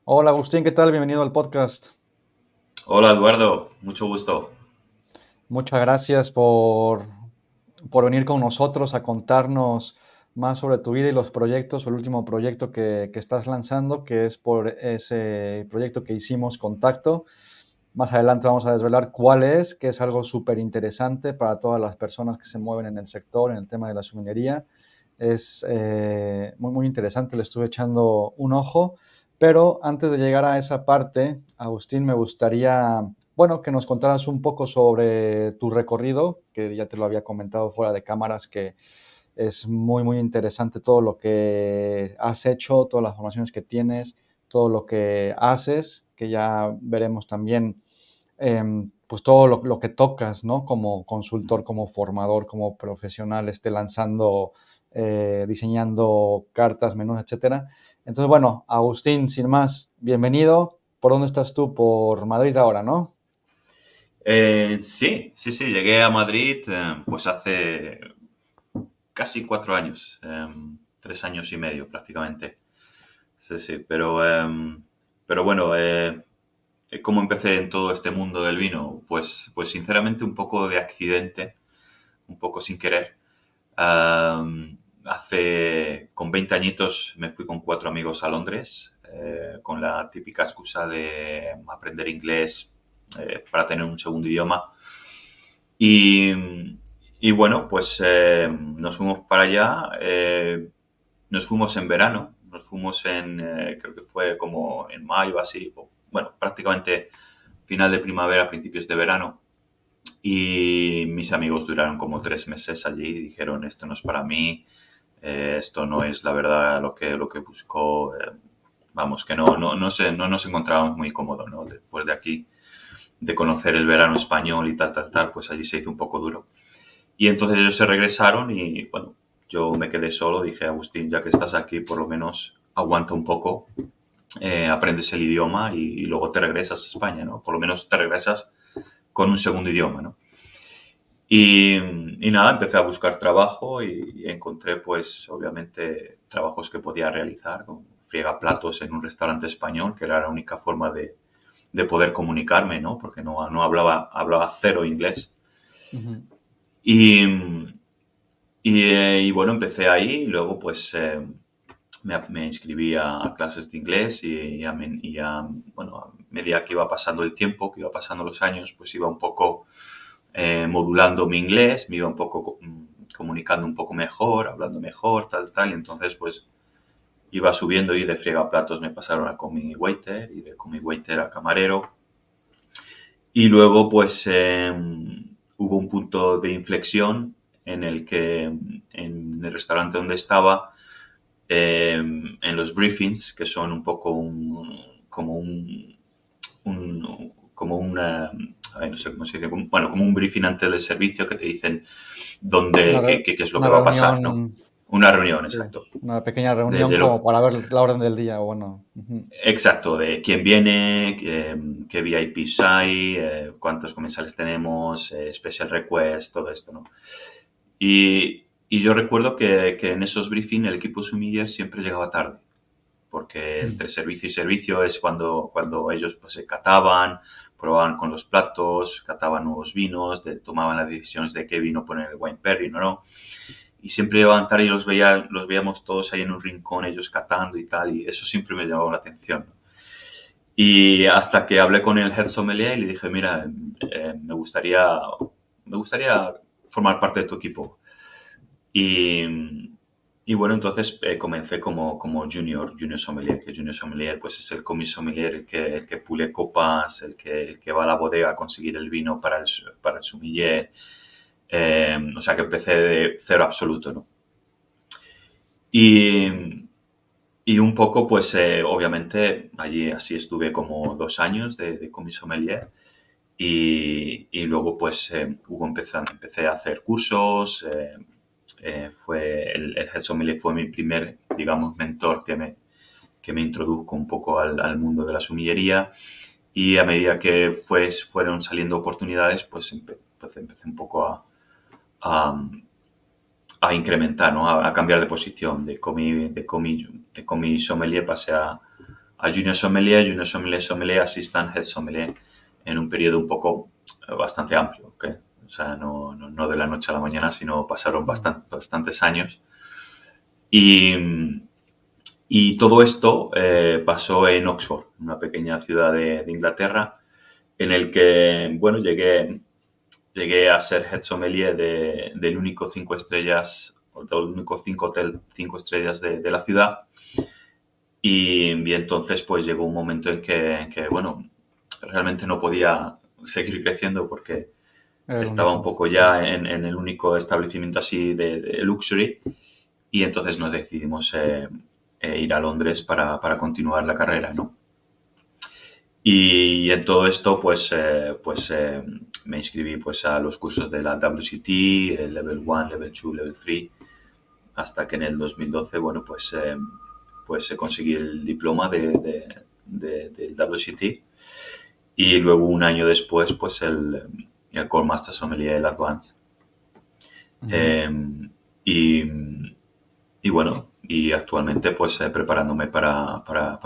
Hola Agustín, ¿qué tal? Bienvenido al podcast. Hola Eduardo, mucho gusto. Muchas gracias por venir con nosotros a contarnos más sobre tu vida y los proyectos, o el último proyecto que estás lanzando, que es por ese proyecto que hicimos, Contacto. Más adelante vamos a desvelar cuál es, que es algo súper interesante para todas las personas que se mueven en el sector, en el tema de la minería. Es muy, muy interesante, le estuve echando un ojo, pero antes de llegar a esa parte, Agustín, me gustaría, bueno, que nos contaras un poco sobre tu recorrido, que ya te lo había comentado fuera de cámaras, que es muy, muy interesante todo lo que has hecho, todas las formaciones que tienes, todo lo que haces, que ya veremos también, pues todo lo que tocas, ¿no? Como consultor, como formador, como profesional, lanzando, diseñando cartas, menús, etcétera. Entonces, bueno, Agustín, sin más, bienvenido. ¿Por dónde estás tú? Por Madrid ahora, ¿no? Sí, llegué a Madrid pues hace casi 4 años, 3 años y medio prácticamente. Sí, sí, pero bueno, ¿cómo empecé en todo este mundo del vino? Pues sinceramente un poco de accidente, un poco sin querer. Con 20 añitos me fui con 4 amigos a Londres con la típica excusa de aprender inglés para tener un segundo idioma. Y, y bueno, pues nos fuimos para allá, nos fuimos en verano, creo que fue como en mayo, así, bueno, prácticamente final de primavera, principios de verano. Y mis amigos duraron como 3 meses allí y dijeron, esto no es para mí, esto no es la verdad lo que busco. Vamos, que no nos encontrábamos muy cómodos, ¿no? Después de aquí, de conocer el verano español y tal, pues allí se hizo un poco duro. Y entonces ellos se regresaron y bueno, yo me quedé solo, dije, Agustín, ya que estás aquí, por lo menos aguanta un poco, aprendes el idioma y luego te regresas a España, ¿no? Por lo menos te regresas con un segundo idioma, ¿no? Y, y nada, empecé a buscar trabajo y encontré, pues, obviamente, trabajos que podía realizar, como platos en un restaurante español, que era la única forma de poder comunicarme, ¿no? Porque no hablaba cero inglés. Ujú. Y, y bueno, empecé ahí y luego, pues, me inscribí a clases de inglés bueno, a medida que iba pasando el tiempo, que iba pasando los años, pues iba un poco modulando mi inglés, me iba un poco comunicando un poco mejor, hablando mejor, tal, y entonces pues iba subiendo y de fregaplatos me pasaron a commis waiter y de commis waiter a camarero y luego pues hubo un punto de inflexión en el que en el restaurante donde estaba, en los briefings, que son un poco como como una, ay, no sé cómo se dice, bueno, como un briefing antes del servicio que te dicen Una, qué es lo que una va a pasar, ¿no? reunión, Una reunión, sí, exacto. una pequeña De, reunión de como lo, para ver la orden del día, bueno. Ujú. exacto, de quién viene, qué VIPs hay, cuántos comensales tenemos, special request, todo esto, ¿no? Y yo recuerdo que en esos briefings el equipo sumiller siempre llegaba tarde, porque entre servicio y servicio es cuando ellos pues se cataban, probaban con los platos, cataban nuevos vinos, tomaban las decisiones de qué vino poner en el wine pairing o no. Y siempre llegaban tarde y los veíamos todos ahí en un rincón, ellos catando y tal, y eso siempre me llamaba la atención. Y hasta que hablé con el head sommelier y le dije, mira, me gustaría formar parte de tu equipo. Y, y bueno, entonces comencé como junior sommelier, que junior sommelier pues es el commis sommelier, el que pule copas, el que va a la bodega a conseguir el vino para el sommelier. O sea que empecé de cero absoluto, ¿no? Y, y un poco, pues obviamente allí así estuve como 2 años de commis sommelier. Y luego pues empecé a hacer cursos, el head sommelier fue mi primer, digamos, mentor que me introdujo un poco al mundo de la sumillería y a medida que fueron saliendo oportunidades, pues empecé un poco a, a incrementar, ¿no? A cambiar de posición. De comi sommelier pasé a a Junior Sommelier, Sommelier, Assistant, Head Sommelier, en un periodo un poco bastante amplio, ¿ok? O sea, no de la noche a la mañana, sino pasaron bastantes años. Y, y todo esto pasó en Oxford, una pequeña ciudad de Inglaterra, en el que, bueno, llegué a ser head sommelier del único 5 estrellas, o del único 5 hotel 5 estrellas de la ciudad. Y entonces pues llegó un momento en que, bueno, realmente no podía seguir creciendo porque Era el estaba un único. poco ya en el único establecimiento así de luxury, y entonces nos decidimos ir a Londres para continuar la carrera, ¿no? Y en todo esto, me inscribí pues a los cursos de la WCT, el Level 1, Level 2, Level 3, hasta que en el 2012, bueno, pues conseguí el diploma del WCT, y luego un año después, pues el Core Master Sommelier, el Advanced. Ujú. Eh, y, y bueno, y actualmente pues preparándome para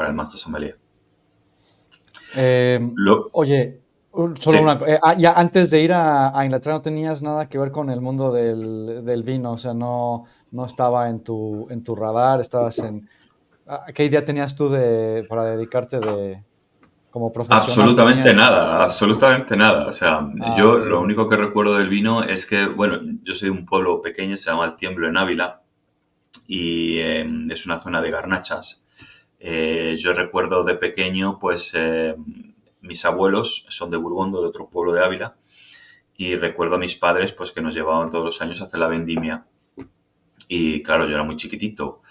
el Master Sommelier. Eh, Lo, Oye, solo sí, una. Ya antes de ir a Inglaterra no tenías nada que ver con el mundo del vino, o sea, no estaba en tu radar, estabas en. ¿Qué idea tenías tú para dedicarte como profesional? absolutamente ¿Tenías? nada, absolutamente nada. O sea, Ah, yo ok, lo ok. único que recuerdo del vino es que, bueno, yo soy de un pueblo pequeño, se llama El Tiemblo, en Ávila, y es una zona de garnachas. Yo recuerdo de pequeño, pues mis abuelos son de Burgondo, de otro pueblo de Ávila, y recuerdo a mis padres pues que nos llevaban todos los años a hacer la vendimia. Y claro, yo era muy chiquitito.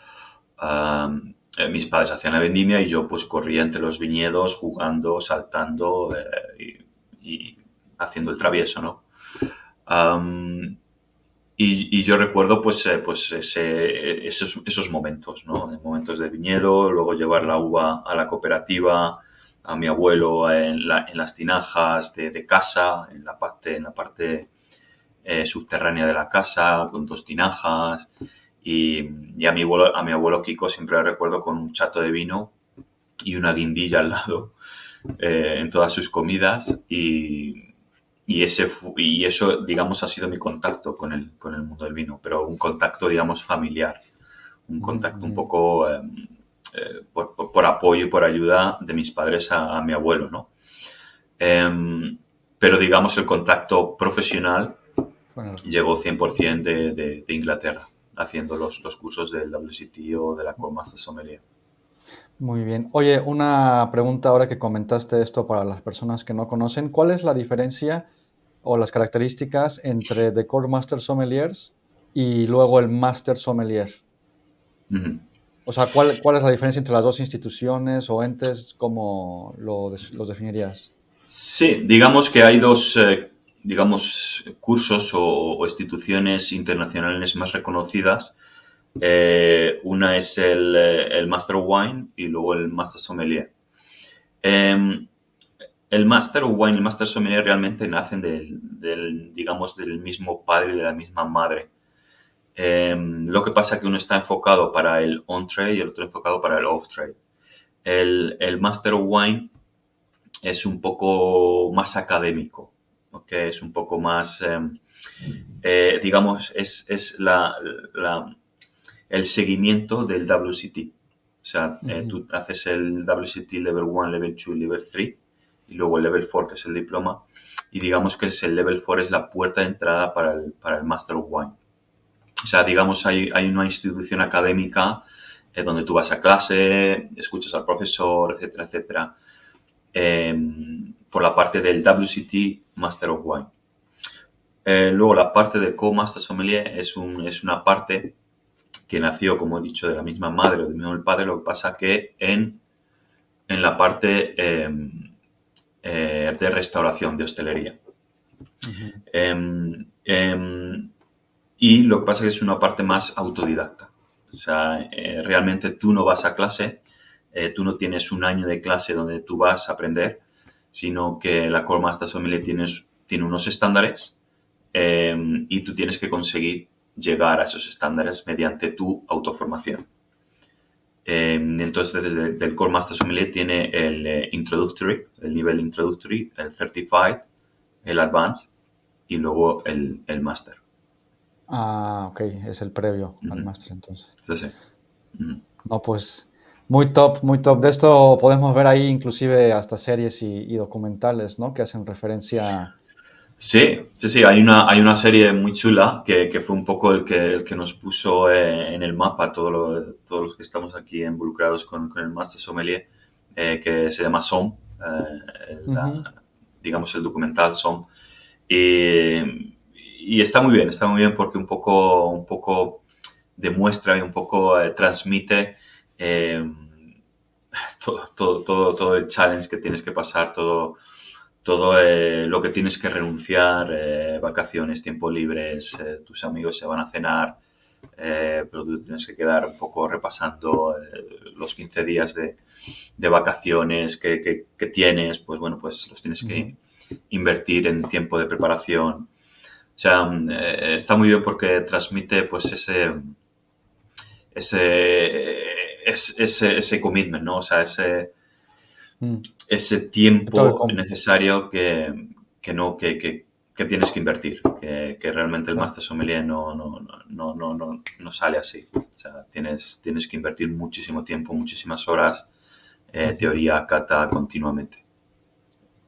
Mis padres hacían la vendimia y yo pues corría entre los viñedos jugando, saltando, y haciendo el travieso, ¿no? Um, y yo recuerdo esos momentos, ¿no? De momentos de viñedo, luego llevar la uva a la cooperativa, a mi abuelo en las tinajas de casa, en la parte subterránea de la casa, con 2 tinajas. Y a mi abuelo Kiko siempre lo recuerdo con un chato de vino y una guindilla al lado, en todas sus comidas. Y eso, digamos, ha sido mi contacto con el mundo del vino, pero un contacto, digamos, familiar, un Ujú, contacto un ujú. poco por apoyo y por ayuda de mis padres a mi abuelo, ¿no? Pero, digamos, el contacto profesional Bueno, llegó 100% de Inglaterra, haciendo los cursos del WCT o de la Core Master Sommelier. muy bien. Oye, una pregunta ahora que comentaste esto para las personas que no conocen. ¿Cuál es la diferencia o las características entre The Core Master Sommeliers y luego el Master Sommelier? Ujú. O sea, ¿cuál es la diferencia entre las dos instituciones o entes? ¿Cómo los definirías? Sí, digamos que hay dos, digamos, cursos o instituciones internacionales más reconocidas. Una es el Master of Wine y luego el Master Sommelier. Eh, el Master of Wine y el Master Sommelier realmente nacen digamos, del mismo padre y de la misma madre. Lo que pasa es que uno está enfocado para el on-trade y el otro enfocado para el off-trade. El Master of Wine es un poco más académico, ¿ok? Es un poco más, digamos, es el seguimiento del WCT. O sea, Ujú. tú haces el WCT Level 1, Level 2 y Level 3, y luego el Level 4, que es el diploma, y digamos que el Level 4 es la puerta de entrada para el Master of Wine. O sea, digamos, hay una institución académica donde tú vas a clase, escuchas al profesor, etcétera, etcétera, eh, por la parte del WCT Master of Wine. Luego, la parte de Co-Master Sommelier es una parte que nació, como he dicho, de la misma madre o del mismo padre. Lo que pasa que en la parte de restauración, de hostelería. Ujú. Eh, eh, y lo que pasa es que es una parte más autodidacta. O sea, realmente tú no vas a clase, tú no tienes un año de clase donde tú vas a aprender, sino que la Core Master Sommelier tiene unos estándares, y tú tienes que conseguir llegar a esos estándares mediante tu autoformación. Entonces, desde el Core Master Sommelier tiene el Introductory, el nivel Introductory, el Certified, el Advanced y luego el Master. Ah, ok, es el previo al Ujú. máster entonces. Sí, sí. Ujú. No, pues muy top, muy top. De esto podemos ver ahí inclusive hasta series y documentales, ¿no? Que hacen referencia. Sí, sí, sí, hay una serie muy chula que fue un poco el que nos puso en el mapa todos los que estamos aquí involucrados con el Master Sommelier, que se llama SOM, Ujú, digamos el documental SOM. Y está muy bien porque un poco demuestra y un poco transmite eh, todo el challenge que tienes que pasar, todo lo que tienes que renunciar, vacaciones, tiempo libres, tus amigos se van a cenar, pero tú tienes que quedar un poco repasando los 15 días de vacaciones que tienes, pues bueno, pues los tienes que ujú. invertir en tiempo de preparación. O sea, está muy bien porque transmite pues ese commitment, ¿no? O sea, Mm. ese Todo el tiempo necesario que tienes que invertir, que realmente el claro. Master Sommelier no sale así. O sea, tienes que invertir muchísimo tiempo, muchísimas horas, teoría, cata, continuamente.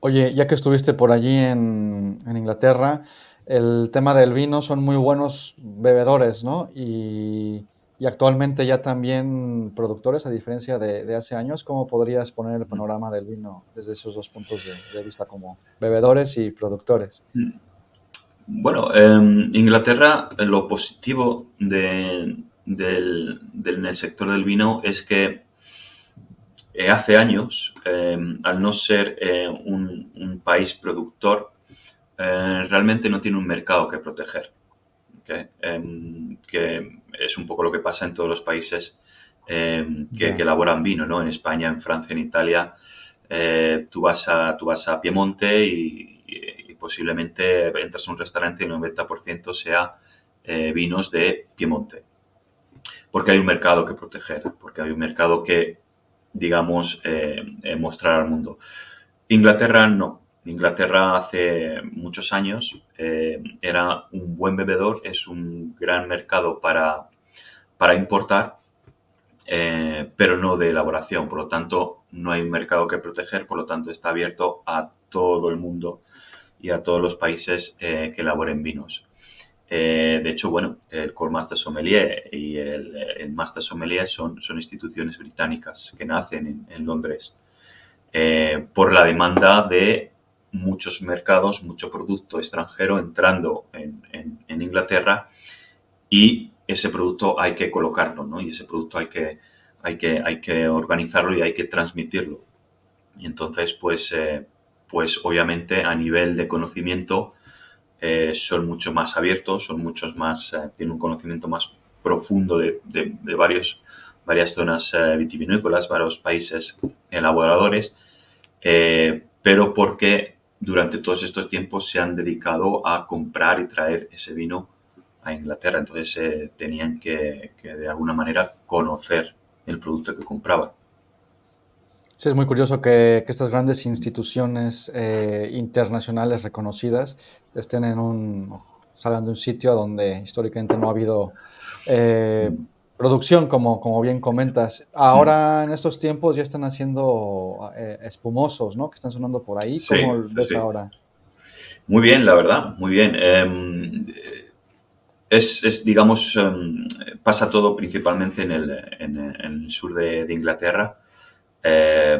Oye, ya que estuviste por allí en Inglaterra, el tema del vino son muy buenos bebedores, ¿no? Y actualmente ya también productores, a diferencia de hace años. ¿Cómo podrías poner el panorama del vino desde esos dos puntos de vista como bebedores y productores? Bueno, Inglaterra, lo positivo en el sector del vino es que hace años, al no ser un país productor, realmente no tiene un mercado que proteger. ¿Ok? Que es un poco lo que pasa en todos los países que Ya. elaboran vino, ¿no? En España, en Francia, en Italia, tú vas a Piemonte y posiblemente entras a un restaurante y el 90% sea vinos de Piemonte. Porque hay un mercado que proteger, porque hay un mercado que, digamos, mostrar al mundo. Inglaterra no. Inglaterra hace muchos años era un buen bebedor, es un gran mercado para importar, pero no de elaboración. Por lo tanto, no hay un mercado que proteger, por lo tanto, está abierto a todo el mundo y a todos los países que elaboren vinos. De hecho, bueno, el Core Master Sommelier y el Master Sommelier son instituciones británicas que nacen en Londres por la demanda de muchos mercados, mucho producto extranjero entrando en Inglaterra y ese producto hay que colocarlo, ¿no? Y ese producto hay que organizarlo y hay que transmitirlo. Y entonces, pues obviamente a nivel de conocimiento son mucho más abiertos, son muchos más, tienen un conocimiento más profundo de varias zonas vitivinícolas, varios países elaboradores, pero porque durante todos estos tiempos se han dedicado a comprar y traer ese vino a Inglaterra. Entonces tenían que de alguna manera conocer el producto que compraban. Sí, es muy curioso que estas grandes instituciones internacionales reconocidas estén salgan de un sitio donde históricamente no ha habido eh, Mm. producción, como bien comentas. Mm. Ahora, en estos tiempos, ya están haciendo espumosos, ¿no? Que están sonando por ahí. ¿Cómo Sí, sí, ves sí. ahora? Muy bien, la verdad, muy bien. Digamos, pasa todo principalmente en el sur de Inglaterra. Eh,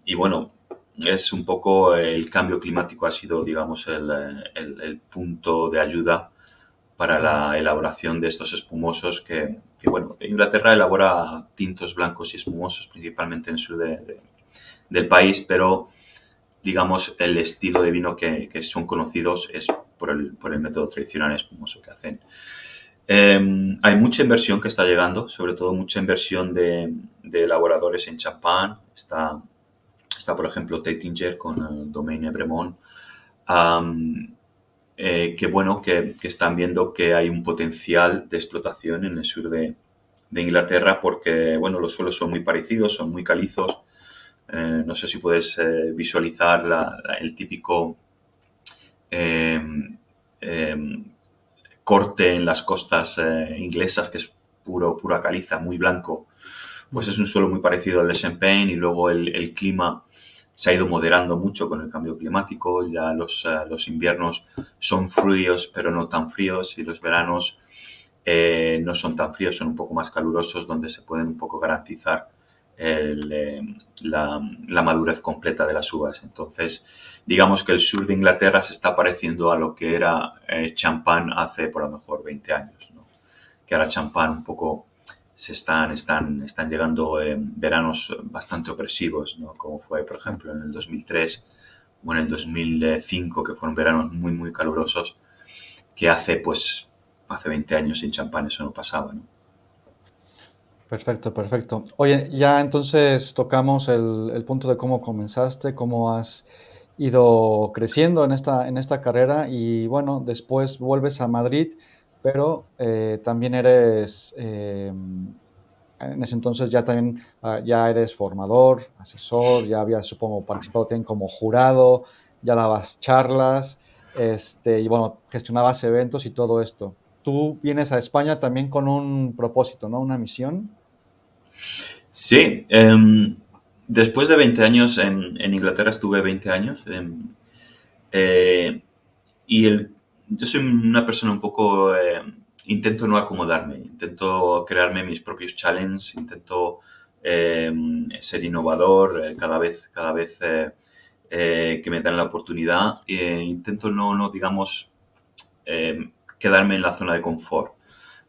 y bueno, es un poco el cambio climático ha sido, digamos, el punto de ayuda para Ujú. la elaboración de estos espumosos bueno, Inglaterra elabora tintos blancos y espumosos principalmente en el sur del país, pero digamos el estilo de vino que son conocidos es por el método tradicional espumoso que hacen. Hay mucha inversión que está llegando, sobre todo mucha inversión de elaboradores en champán. Está, por ejemplo, Taittinger con el Domaine Bremont, um, que bueno, que están viendo que hay un potencial de explotación en el sur de Inglaterra porque, bueno, los suelos son muy parecidos, son muy calizos. No sé si puedes visualizar el típico eh, eh, corte en las costas inglesas, que es pura caliza, muy blanco. Pues es Ujú. un suelo muy parecido al de Champagne y luego el clima se ha ido moderando mucho con el cambio climático. Ya los inviernos son fríos, pero no tan fríos, y los veranos no son tan fríos, son un poco más calurosos, donde se pueden un poco garantizar el, la madurez completa de las uvas. Entonces, digamos que el sur de Inglaterra se está pareciendo a lo que era champán hace por lo mejor 20 años, ¿no? Que ahora champán un poco están llegando veranos bastante opresivos, ¿no? Como fue, por Sí. ejemplo, en el 2003 o en el 2005, que fueron veranos muy calurosos, que hace 20 años en champán eso no pasaba, ¿no? Perfecto, perfecto. Oye, ya entonces tocamos el punto de cómo comenzaste, cómo has ido creciendo en esta carrera y bueno, después vuelves a Madrid, pero también eres, en ese entonces ya también ya eres formador, asesor, ya habías, supongo, participado también como jurado, ya dabas charlas, y bueno, gestionabas eventos y todo esto. Tú vienes a España también con un propósito, ¿no? Una misión. Sí, después de 20 años en Inglaterra estuve 20 años eh, y yo soy una persona un poco, intento no acomodarme, intento crearme mis propios challenges, intento eh, ser innovador cada vez que me dan la oportunidad, intento no digamos, quedarme en la zona de confort.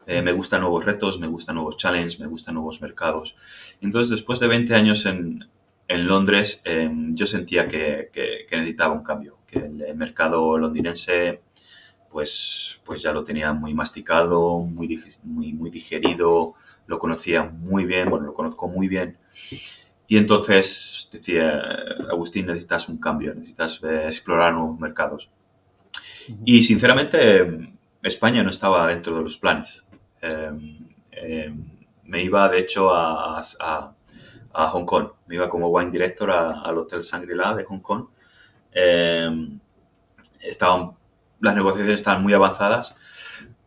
Me Ujú. gustan nuevos retos, me gustan nuevos challenges, me gustan nuevos mercados. Entonces, después de 20 años en Londres, yo sentía que necesitaba un cambio, que el mercado londinense pues ya lo tenía muy masticado, muy digerido, lo conocía muy bien, bueno, lo conozco muy bien. Y entonces decía, Agustín, necesitas un cambio, necesitas explorar nuevos mercados. Ujú. Y sinceramente, España no estaba dentro de los planes. Eh, eh, Me iba, de hecho, a Hong Kong. Me iba como wine director al Hotel Shangri-La de Hong Kong. Eh, estaban, las negociaciones estaban muy avanzadas,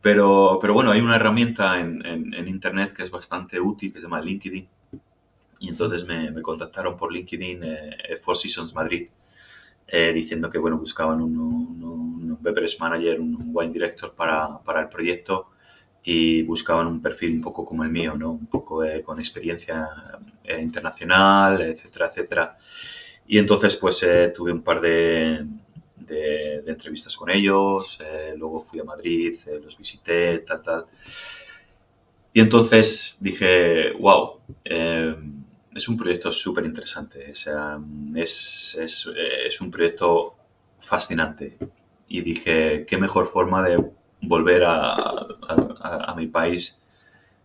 pero bueno, hay una herramienta en Internet que es bastante útil, que se llama LinkedIn. Y entonces me contactaron por LinkedIn Four Seasons Madrid, diciendo que bueno, buscaban un beverage manager, un wine director para el proyecto, y buscaban un perfil un poco como el mío, ¿no? Un poco con experiencia internacional, etcétera, etcétera. Y entonces pues tuve un par de entrevistas con ellos, luego fui a Madrid, los visité, tal. Y entonces dije, wow, es un proyecto súper interesante, o sea, es un proyecto fascinante. Y dije, qué mejor forma de volver a mi país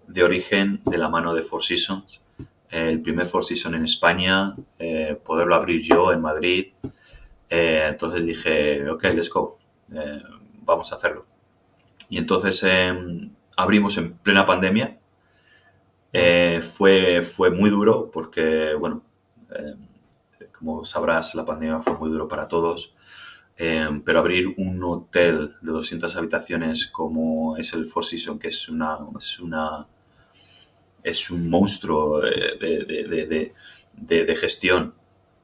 de origen de la mano de Four Seasons. El primer Four Seasons en España, poderlo abrir yo en Madrid. Entonces dije, ok, let's go, eh, vamos a hacerlo. Y entonces abrimos en plena pandemia. Wow. Fue muy duro porque, bueno, eh, como sabrás, la pandemia fue muy duro para todos. Pero abrir un hotel de 200 habitaciones como es el Four Seasons, que es un monstruo de gestión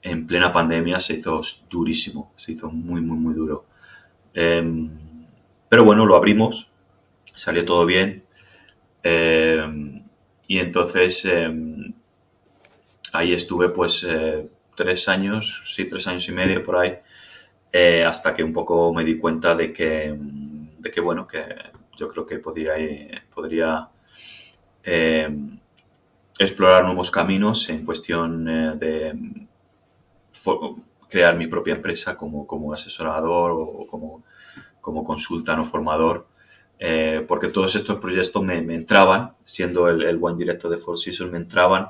en plena pandemia, se hizo durísimo, se hizo muy duro. Eh, pero bueno, lo abrimos, salió todo bien. Eh, y entonces ahí estuve pues 3 años, sí, 3 años y medio por ahí, hasta que un poco me di cuenta de que bueno, que yo creo que podría eh, explorar nuevos caminos en cuestión de crear mi propia empresa como asesorador o como consultan o formador, porque todos estos proyectos me entraban, siendo el buen directo de Four Seasons, me entraban,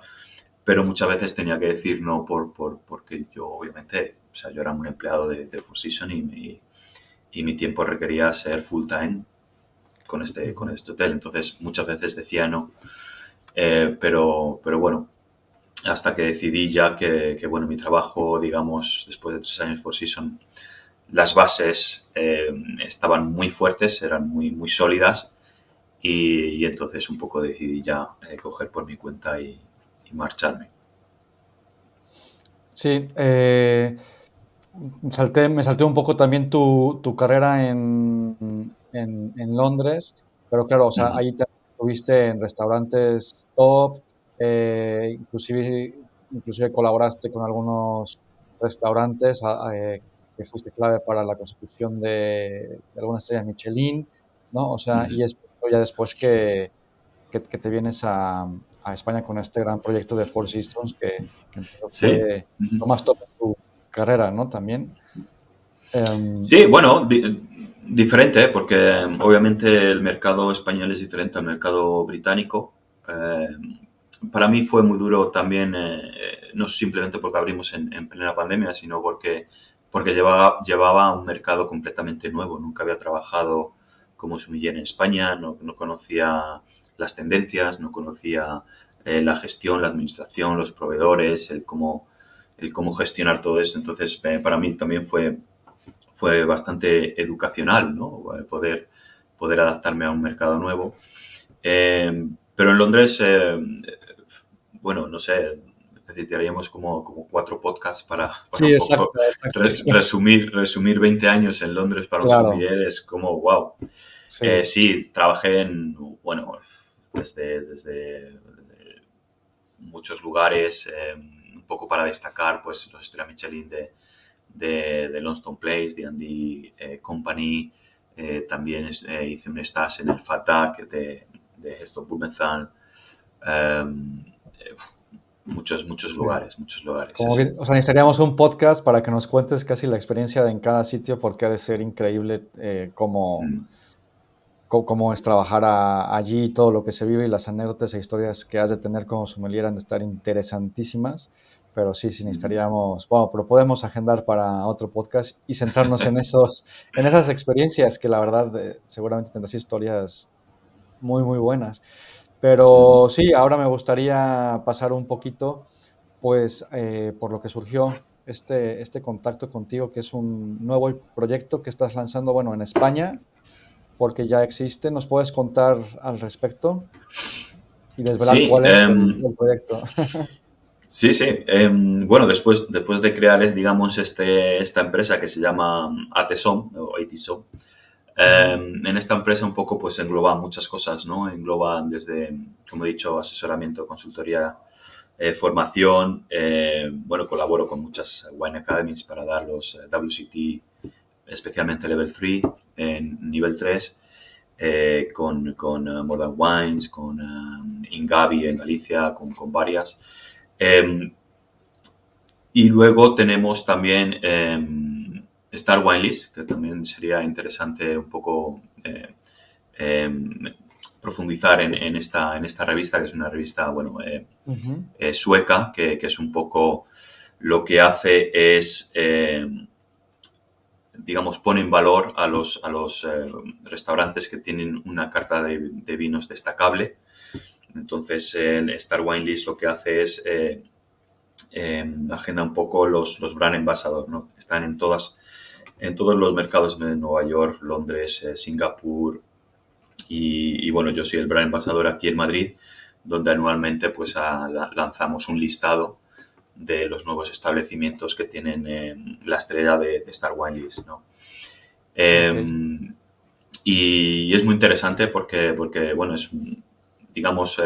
pero muchas veces tenía que decir no porque yo obviamente, o sea, yo era un empleado de Four Seasons y mi tiempo requería ser full time con Ujú. este hotel, entonces muchas veces decía no. Pero bueno, hasta que decidí ya que, bueno, mi trabajo, digamos, después de 3 años Four Seasons, las bases estaban muy fuertes, eran muy, muy sólidas y entonces un poco decidí ya coger por mi cuenta y marcharme. Sí, me salté un poco también tu carrera en Londres, pero claro, o sea, Ujú, ahí estuviste en restaurantes top, inclusive colaboraste con algunos restaurantes que fuiste clave para la consecución de algunas estrellas Michelin, ¿no? O sea, ujú. y es ya después que te vienes a España con este gran proyecto de Four Seasons que entiendo Sí. fue Ujú. lo más top en tu carrera, ¿no? También. Em, Sí, bueno, diferente, porque obviamente el mercado español es diferente al mercado británico. Eh, para mí fue muy duro también, no simplemente porque abrimos en plena pandemia, sino porque llevaba un mercado completamente nuevo. Nunca había trabajado como sumiller en España, no conocía las tendencias, no conocía la gestión, la administración, los proveedores, el cómo gestionar todo eso. Entonces, para mí también fue bastante educacional, ¿no? Poder adaptarme a un mercado nuevo. Pero en Londres, bueno, no sé, necesitaríamos como 4 podcasts para sí, un exacto, poco exacto, sí, resumir 20 años en Londres para un claro, sumiller. Es como, wow. sí. Sí, trabajé bueno, desde muchos lugares, un poco para destacar, pues los Estrella Michelin de Lonsdale Place, D&D Company. También hice un stage en el FATAC de Heston Blumenthal. Eh, muchos Sí. lugares, muchos lugares, sí, Como sí. bien, o sea, necesitaríamos un podcast para que nos cuentes casi la experiencia en cada sitio, porque ha de ser increíble Mm, cómo es trabajar allí, todo lo que se vive y las anécdotas e historias que has de tener como sommelier han de estar interesantísimas. Pero sí, sí mm. necesitaríamos, bueno, pero podemos agendar para otro podcast y centrarnos en esas experiencias que la verdad seguramente tendrás historias muy, muy buenas. Pero sí, ahora me gustaría pasar un poquito, pues, por lo que surgió este contacto contigo, que es un nuevo proyecto que estás lanzando, bueno, en España, porque ya existe. ¿Nos puedes contar al respecto y desvelar Sí, cuál es el proyecto? sí, sí. Bueno, después de crear, digamos, esta empresa que se llama Atesom o Atisom. Ujú, En esta empresa un poco pues engloba muchas cosas, ¿no? Engloba desde, como he dicho, asesoramiento, consultoría, formación. Bueno, colaboro con muchas Wine Academies para dar los WCT, especialmente Level 3, en nivel 3, con Modern Wines, con Ingavi en Galicia, con varias. Eh, y luego tenemos también Star Wine List, que también sería interesante un poco eh, profundizar en esta revista, que es una revista, bueno, ujú. sueca, que es un poco lo que hace es, digamos, pone en valor a los restaurantes que tienen una carta de vinos destacable. Entonces, el Star Wine List lo que hace es agenda un poco los brand ambassadors, ¿no? Están en todos los mercados de Nueva York, Londres, Singapur, y bueno, yo soy el brand embajador aquí en Madrid, donde anualmente pues lanzamos un listado de los nuevos establecimientos que tienen la estrella de Star Wine List, ¿no? Ok. Eh, y es muy interesante porque bueno, digamos,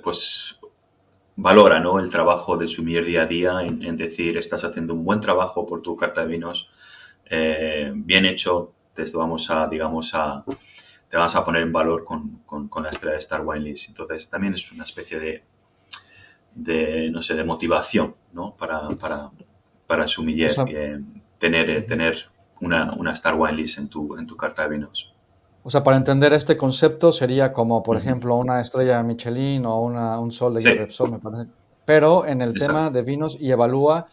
pues valora, ¿no? El trabajo de sumir día a día en decir, estás haciendo un buen trabajo por tu carta de vinos, bien hecho, digamos, te vamos a poner en valor con la estrella de Star Wine List. Entonces también es una especie no sé, de motivación, ¿no? Para el O sumiller, sea, ujú. tener una Star Wine List en tu carta de vinos. O sea, para entender este concepto sería como, por Ujú. ejemplo, una estrella Michelin o un Sol de Sí, Guía Repsol, me parece. Pero en el tema exacto, de vinos y evalúa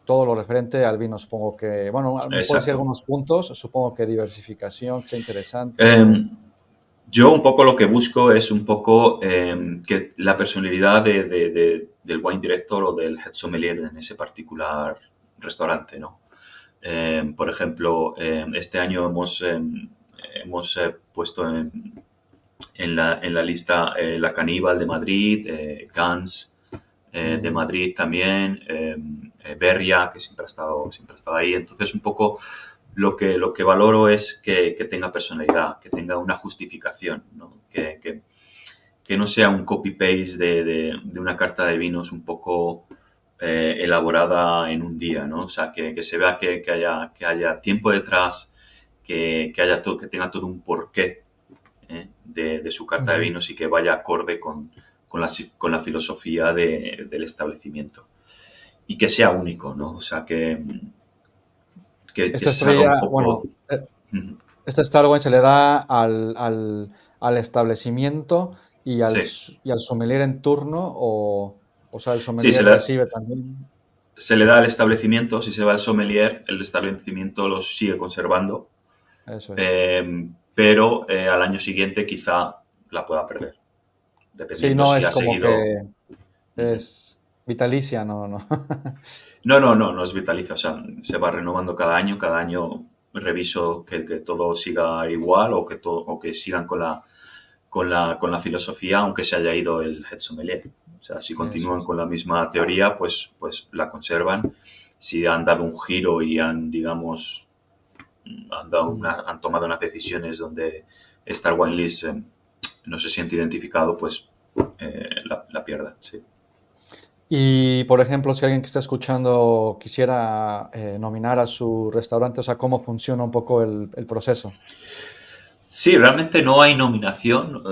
todo lo referente al vino. Supongo que, bueno, ¿me puedes decir exacto. algunos puntos? Supongo que diversificación, que sea interesante Eh, o... Yo un poco lo que busco es un poco que la personalidad del wine director o del head sommelier en ese particular restaurante, ¿no? Por ejemplo, este año hemos puesto en la lista La Caníbal de Madrid, Gans de Ujú. Madrid también, Berria, que siempre ha estado ahí. Entonces, un poco lo que valoro es que tenga personalidad, que tenga una justificación, ¿no? Que no sea un copy-paste de una carta de vinos un poco elaborada en un día, ¿no? O sea, que se vea que haya tiempo detrás, que tenga todo un porqué de su carta de Ujú. vinos y que vaya acorde con la filosofía del establecimiento. Y que sea único, ¿no? O sea, que Esta se salga un estrella, poco... bueno, Ujú. esta Star Wars se le da al establecimiento Sí, y al sommelier en turno, o sea, el sí, sommelier recibe también. se le da al establecimiento, si se va el sommelier, el establecimiento los sigue conservando, Eso es. pero al año siguiente quizá la pueda perder, Sí, dependiendo no si es ha como seguido... que Ujú. es vitalicia, no, no. No es vitalicio, o sea, se va renovando cada año reviso que todo siga igual o que sigan con la filosofía, aunque se haya ido el head sommelier. O sea, si Eso continúan es. con la misma teoría, pues la conservan. Si han dado un giro y han, digamos, Mm. han tomado unas decisiones donde Star Wine List no se siente identificado, pues la pierda, sí. Y, por ejemplo, si alguien que está escuchando quisiera, nominar a su restaurante, o sea, ¿cómo funciona un poco el proceso? Sí, realmente no hay nominación.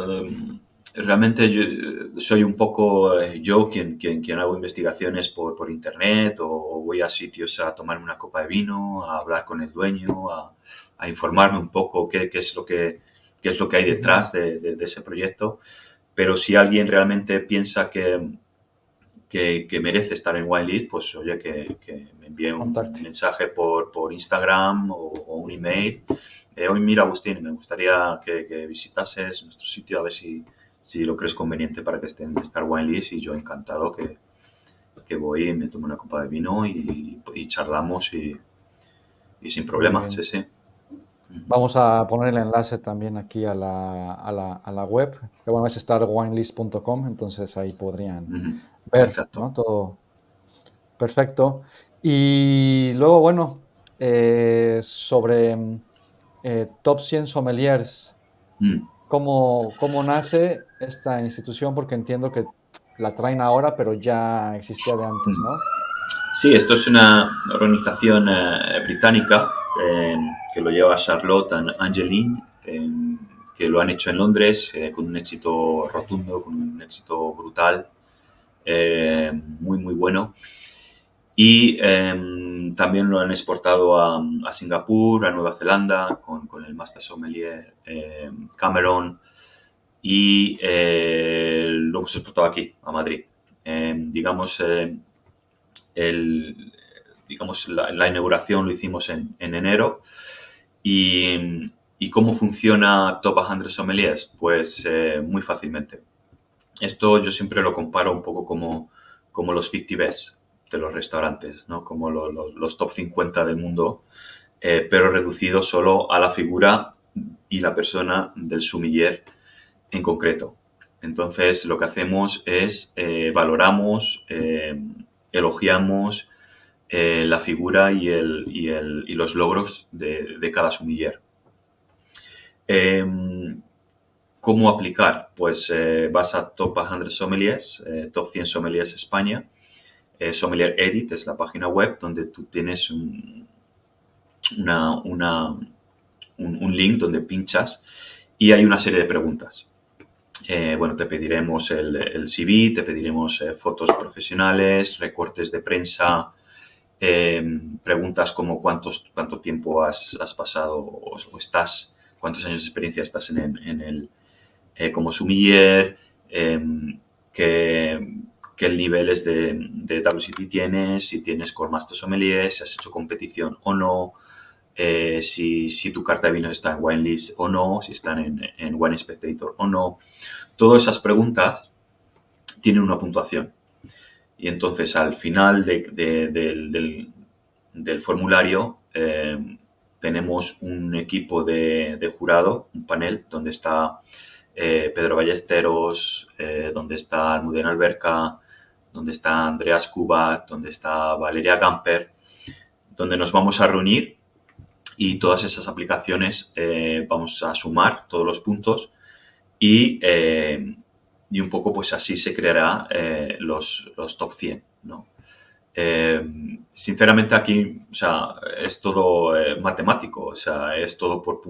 Realmente soy un poco yo quien hago investigaciones por internet o voy a sitios a tomarme una copa de vino, a hablar con el dueño, a informarme un poco qué es lo que hay Ujú. detrás de ese proyecto. Pero si alguien realmente piensa que merece estar en Wildleaf, pues oye, que me envíe un Contacte. mensaje por Instagram o un email. Oye, mira, Agustín, me gustaría que visitases nuestro sitio a ver si lo crees conveniente para que esté en Star Wildleaf y yo encantado que voy y me tomo una copa de vino y charlamos y sin Muy problema, sí, bien. sí. Ujú, Vamos a poner el enlace también aquí a la web, que bueno, es starwinelist.com, entonces ahí podrían ujú. ver, Exacto. ¿no? Todo perfecto. Y luego, bueno, sobre Top 100 Sommeliers, Mm. ¿cómo nace esta institución? Porque entiendo que la traen ahora, pero ya existía de antes, Mm. ¿no? Sí, esto es una organización británica que lo lleva Charlotte Angeline, que lo han hecho en Londres con un éxito rotundo, con un éxito brutal, muy bueno. Y también lo han exportado a Singapur, a Nueva Zelanda, con el Master Sommelier Cameron, y lo hemos exportado aquí, a Madrid. Digamos, el, la inauguración lo hicimos en enero. Y cómo funciona Top 100 Sommeliers? Pues muy fácilmente. Esto yo siempre lo comparo un poco como los 50 best de los restaurantes, ¿no? Como los top 50 del mundo, pero reducido solo a la figura y la persona del sommelier en concreto. Entonces, lo que hacemos es valoramos, elogiamos la figura y los logros de cada sumiller. Eh, ¿Cómo aplicar? Pues vas a Top 100 Sommeliers, Top 100 Sommeliers España. Sommelier Edit es la página web donde tú tienes una, una, un link donde pinchas y hay una serie de preguntas. Bueno, te pediremos el CV, te pediremos fotos profesionales, recortes de prensa, preguntas como cuánto tiempo has pasado o estás, cuántos años de experiencia estás en el, como sumiller, eh, qué, qué niveles de WCT tienes, si tienes Core Master Sommelier, si has hecho competición o no, si tu carta de vinos está en Wine List o no, si están en Wine Spectator o no. Todas esas preguntas tienen una puntuación. Y entonces al final del formulario tenemos un equipo de jurado, un panel, donde está Pedro Ballesteros, donde está Almudena Alberca, donde está Andreas Kubat, donde está Valeria Gamper, donde nos vamos a reunir y todas esas aplicaciones vamos a sumar todos los puntos y un poco pues así se creará los top 100, ¿no? Sinceramente aquí, o sea, es todo matemático, o sea, es todo por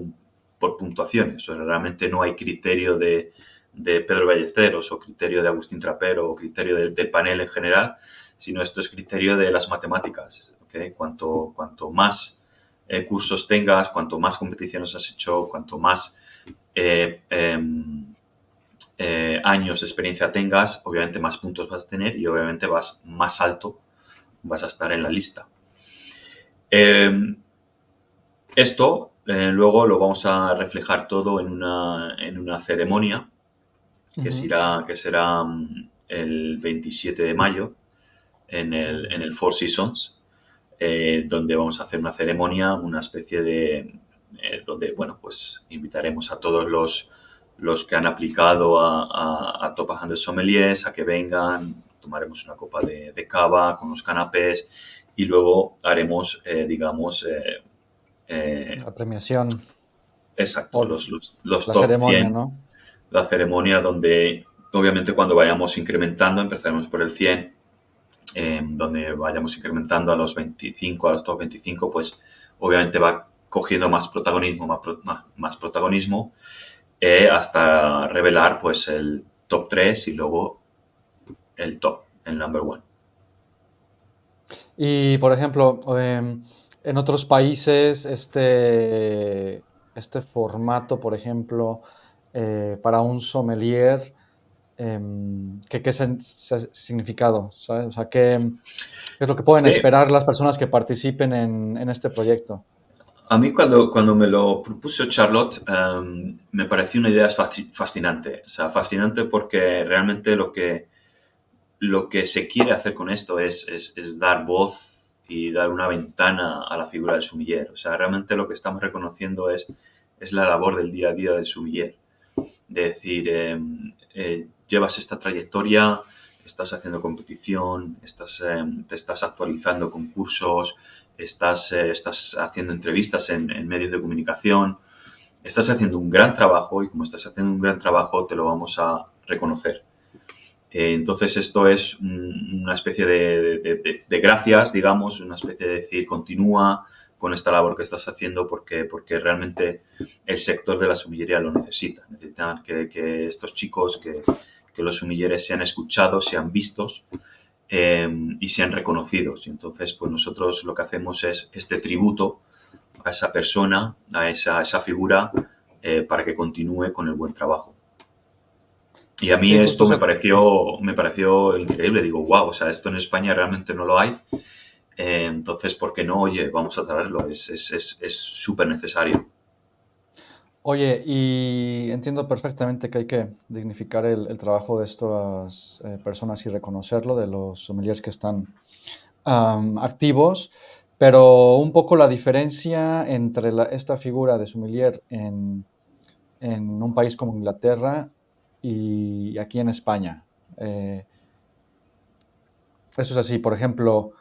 puntuaciones, o sea, realmente no hay criterio de Pedro Ballesteros o criterio de Agustín Trapero o criterio del panel en general, sino esto es criterio de las matemáticas, ¿okay? Cuanto más cursos tengas, cuanto más competiciones has hecho, cuanto más eh, eh, años de experiencia tengas, obviamente más puntos vas a tener y obviamente vas más alto vas a estar en la lista. Esto luego lo vamos a reflejar todo en una ceremonia que será el 27 de mayo en el Four Seasons, donde vamos a hacer una ceremonia, una especie de donde, bueno, pues invitaremos a todos los que han aplicado a Top 100 Sommeliers a que vengan, tomaremos una copa de cava con los canapés y luego haremos, digamos, La premiación exacto, o los la top ceremonia, 100, ¿no? la ceremonia donde obviamente cuando vayamos incrementando, empezaremos por el 100, donde vayamos incrementando a los 25, a los top 25, pues obviamente va cogiendo más protagonismo, más protagonismo, hasta revelar pues el top 3 y luego el top, el number one. Y, por ejemplo, en otros países, este formato, por ejemplo, para un sommelier, ¿qué significado? ¿Sabes? O sea, ¿qué es lo que pueden Sí, esperar las personas que participen en este proyecto? a mí cuando me lo propuso Charlotte, me pareció una idea fascinante. O sea, fascinante porque realmente lo que se quiere hacer con esto es dar voz y dar una ventana a la figura del sumiller. O sea, realmente lo que estamos reconociendo es la labor del día a día del sumiller. De decir, llevas esta trayectoria, estás haciendo competición, te estás actualizando con cursos, estás haciendo entrevistas en medios de comunicación, estás haciendo un gran trabajo y como estás haciendo un gran trabajo te lo vamos a reconocer. Entonces esto es una especie de gracias, digamos, una especie de decir continúa con esta labor que estás haciendo porque realmente el sector de la sumillería lo necesita. Necesitan que estos chicos, que los sumilleres sean escuchados, sean vistos y sean reconocidos. Y entonces pues nosotros lo que hacemos es este tributo a esa persona, a esa figura, para que continúe con el buen trabajo. Y a mí Sí, justo esto me pareció increíble. Digo, wow, o sea, esto en España realmente no lo hay. Entonces, ¿por qué no? Oye, vamos a traerlo. Es súper necesario. Oye, y entiendo perfectamente que hay que dignificar el trabajo de estas personas y reconocerlo, de los sommeliers que están activos, pero un poco la diferencia entre esta figura de sommelier en un país como Inglaterra y aquí en España. Eh, Eso es así. Por ejemplo,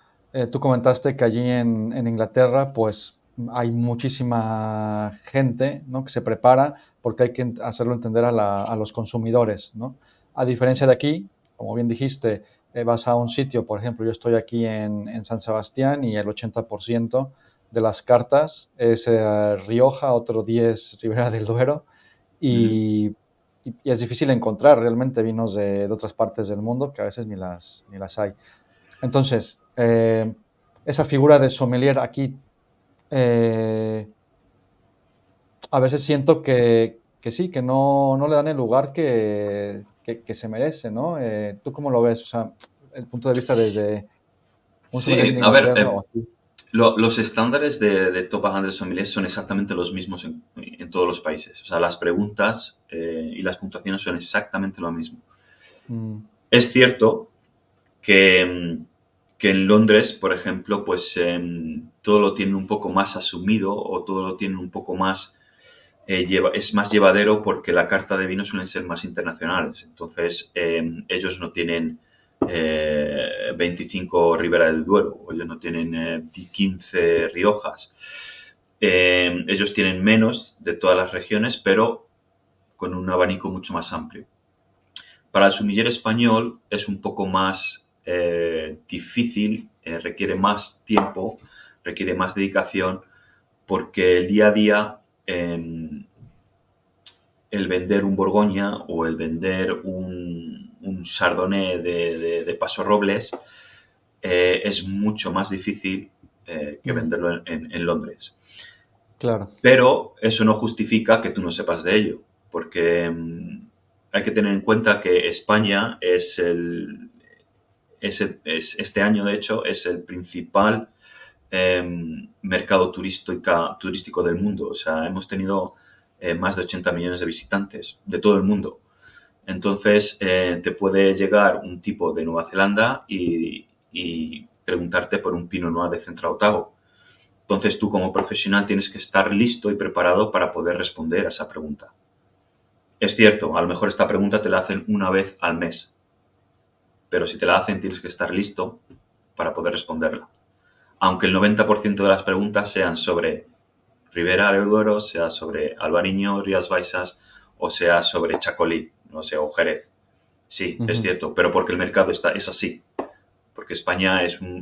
tú comentaste que allí en Inglaterra, pues hay muchísima gente, ¿no? Que se prepara porque hay que hacerlo entender a los consumidores, ¿no? A diferencia de aquí, como bien dijiste, vas a un sitio, por ejemplo, yo estoy aquí en San Sebastián y el 80% de las cartas es Rioja, otro 10 Ribera del Duero Uh -huh. y, y es difícil encontrar realmente vinos de otras partes del mundo que a veces ni las hay. Entonces, esa figura de sommelier aquí, eh, a veces siento que sí, que no le dan el lugar que se merece, ¿no? ¿Tú cómo lo ves? O sea, el punto de vista desde un sommelier Sí, de a ver, Inglaterra o aquí. Los estándares de Top 100 Sommeliers son exactamente los mismos en todos los países. O sea, las preguntas y las puntuaciones son exactamente lo mismo. Mm, Es cierto que, que en Londres, por ejemplo, pues todo lo tienen un poco más asumido o todo lo tienen un poco más, es más llevadero porque la carta de vino suelen ser más internacionales. Entonces, ellos no tienen 25 Ribera del Duero, o ellos no tienen 15 Riojas. Ellos tienen menos de todas las regiones, pero con un abanico mucho más amplio. Para el sumiller español es un poco más difícil, requiere más tiempo, requiere más dedicación, porque el día a día el vender un Borgoña o el vender un Chardonnay de Paso Robles es mucho más difícil que mm, venderlo en Londres. claro. Pero eso no justifica que tú no sepas de ello, porque hay que tener en cuenta que España este año, de hecho, es el principal mercado turístico del mundo. O sea, hemos tenido más de 80 millones de visitantes de todo el mundo. Entonces, te puede llegar un tipo de Nueva Zelanda y preguntarte por un Pinot Noir de Central Otago. Entonces, tú como profesional tienes que estar listo y preparado para poder responder a esa pregunta. Es cierto, a lo mejor esta pregunta te la hacen una vez al mes, pero si te la hacen tienes que estar listo para poder responderla. Aunque el 90% de las preguntas sean sobre Ribera del Duero, sea sobre Albariño, Rías Baixas o sea sobre Chacolí, no sé, o Jerez. Sí, es Ujú, cierto, pero porque el mercado es así. Porque España es un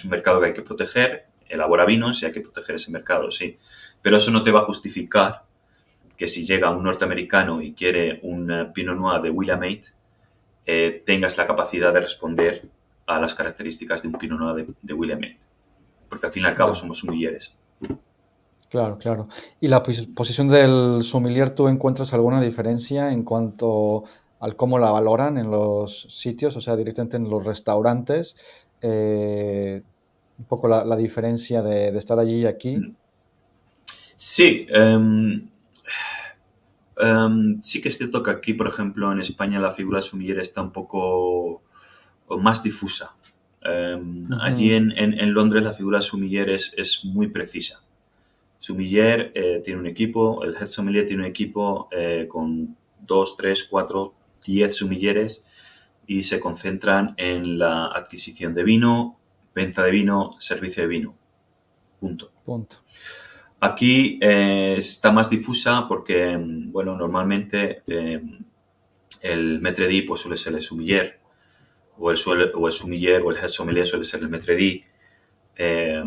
mercado que hay que proteger, elabora vinos y hay que proteger ese mercado, sí. Pero eso no te va a justificar que si llega un norteamericano y quiere un Pinot Noir de Willamette, tengas la capacidad de responder a las características de un Pinot Noir de Willamette. Porque al fin y al cabo ya, somos sumilleres. claro, claro. ¿Y la posición del sommelier, tú encuentras alguna diferencia en cuanto al cómo la valoran en los sitios, o sea, directamente en los restaurantes? Un poco la diferencia de estar allí y aquí. Sí, sí que es cierto que aquí, por ejemplo, en España la figura sumiller está un poco más difusa. Allí Ujú, en Londres la figura sumiller es muy precisa. Sumiller tiene un equipo, el head sommelier tiene un equipo con 2, 3, 4, 10 sumilleres y se concentran en la adquisición de vino, venta de vino, servicio de vino. Punto. punto. Aquí está más difusa porque, bueno, normalmente el maître d' pues suele ser el sommelier o el sommelier o el head sommelier suele ser el maître d'. Eh,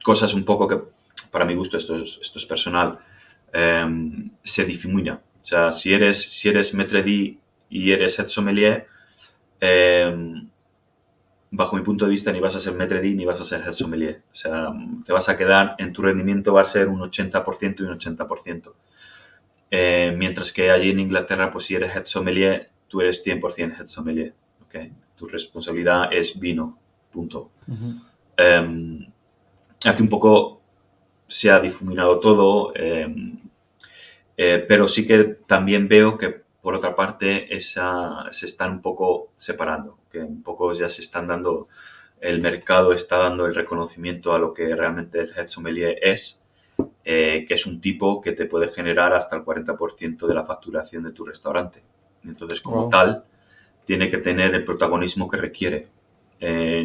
Cosas un poco que, para mi gusto, esto es personal, se difumina. O sea, si eres maître d' y eres head sommelier, eh, bajo mi punto de vista, ni vas a ser maître d' ni vas a ser head sommelier. O sea, te vas a quedar, en tu rendimiento va a ser un 80% y un 80%. Mientras que allí en Inglaterra, pues si eres head sommelier, tú eres 100% head sommelier. ¿Okay? Tu responsabilidad es vino, punto. Ujú, Eh, Aquí un poco se ha difuminado todo, pero sí que también veo que, por otra parte, se están un poco separando, que un poco ya se están dando, el mercado está dando el reconocimiento a lo que realmente el head sommelier es, que es un tipo que te puede generar hasta el 40% de la facturación de tu restaurante. Entonces, como wow. tal, tiene que tener el protagonismo que requiere.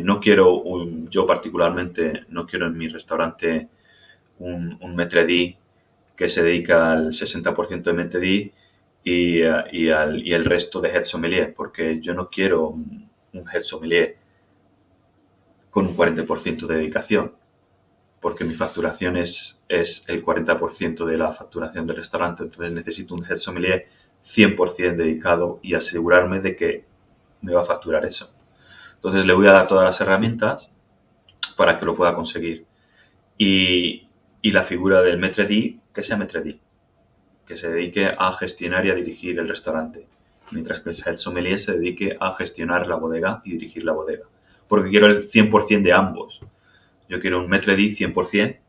No quiero, yo particularmente, no quiero en mi restaurante un maître d' que se dedica al 60% de maître d' y el resto de head sommelier, porque yo no quiero un head sommelier con un 40% de dedicación, porque mi facturación es el 40% de la facturación del restaurante, entonces necesito un head sommelier 100% dedicado y asegurarme de que me va a facturar eso. Entonces le voy a dar todas las herramientas para que lo pueda conseguir. Y, y la figura del maître d', que sea maître d', que se dedique a gestionar y a dirigir el restaurante, mientras que el sommelier se dedique a gestionar la bodega y dirigir la bodega. Porque quiero el 100% de ambos. Yo quiero un maître d' 100%,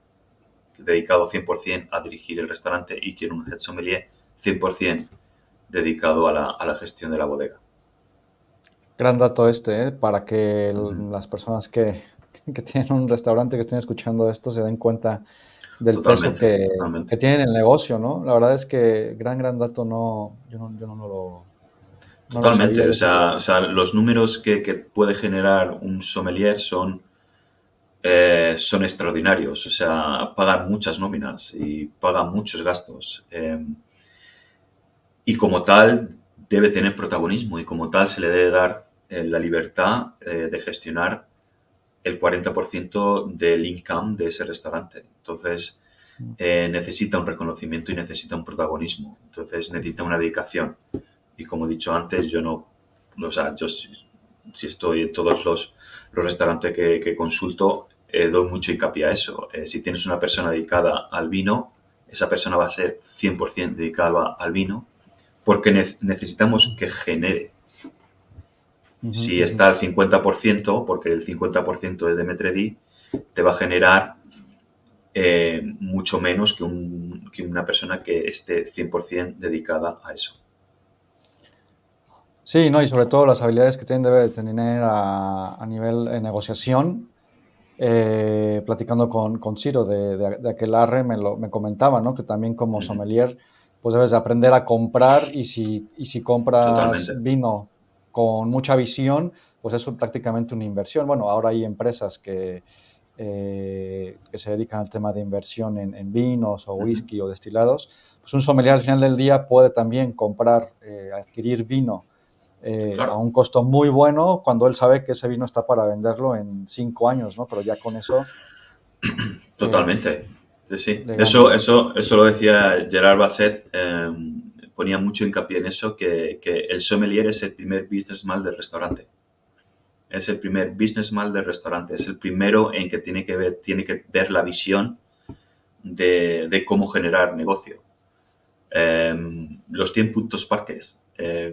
dedicado 100% a dirigir el restaurante, y quiero un head sommelier 100% dedicado a la gestión de la bodega. Gran dato este, para que Ujú. las personas que tienen un restaurante, que estén escuchando esto, se den cuenta del peso Totalmente, que totalmente. tiene en el negocio, ¿no? La verdad es que gran dato, no, no lo sabía Totalmente. de ese. O sea, los números que puede generar un sommelier son extraordinarios. O sea, pagan muchas nóminas y pagan muchos gastos. Y como tal, debe tener protagonismo, y como tal se le debe dar la libertad de gestionar el 40% del income de ese restaurante. Entonces, necesita un reconocimiento y necesita un protagonismo. Entonces, necesita una dedicación. Y como he dicho antes, yo no, o sea, yo si estoy en todos los restaurantes que consulto, doy mucho hincapié a eso. Si tienes una persona dedicada al vino, esa persona va a ser 100% dedicada al vino, porque necesitamos que genere. Ujú, Si ujú. está al 50%, porque el 50% es de Metredi, te va a generar mucho menos que una persona que esté 100% dedicada a eso. Sí, no, y sobre todo las habilidades que debe de tener a nivel, negociación. Platicando con Ciro de Aquelarre, me comentaba, ¿no? Que también como Ujú. sommelier, pues debes de aprender a comprar, y si compras Totalmente. vino con mucha visión, pues es prácticamente una inversión. Bueno, ahora hay empresas que se dedican al tema de inversión en vinos o Ujú. whisky o destilados. Pues un sommelier al final del día puede también comprar, adquirir vino, a Claro, un costo muy bueno, cuando él sabe que ese vino está para venderlo en 5 años, ¿no? Pero ya con eso, eh, totalmente. Sí, sí. le Eso, gana. eso, eso lo decía Gerard Basset, ponía mucho hincapié en eso, que el sommelier es el primer businessman del restaurante. Es el primer businessman del restaurante. Es el primero en que tiene que ver la visión de cómo generar negocio. Los 100 puntos Parkers.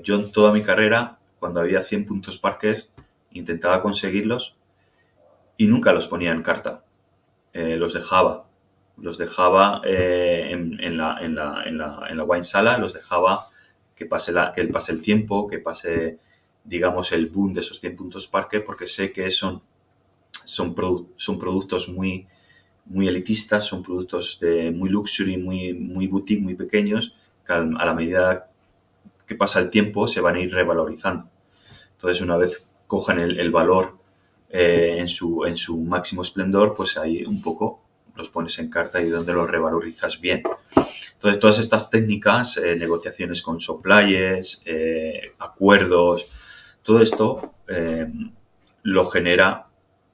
Yo en toda mi carrera, cuando había 100 puntos Parkers, intentaba conseguirlos y nunca los ponía en carta. Los dejaba. Los dejaba en la wine sala, los dejaba que pase el tiempo, que pase, digamos, el boom de esos 100 puntos Parker, porque sé que son productos muy elitistas, son productos de muy luxury, muy boutique, muy pequeños, que a la medida que pasa el tiempo se van a ir revalorizando. Entonces, una vez cojan el valor en su máximo esplendor, pues ahí un poco los pones en carta y donde los revalorizas bien. Entonces, todas estas técnicas, negociaciones con suppliers, acuerdos, todo esto lo genera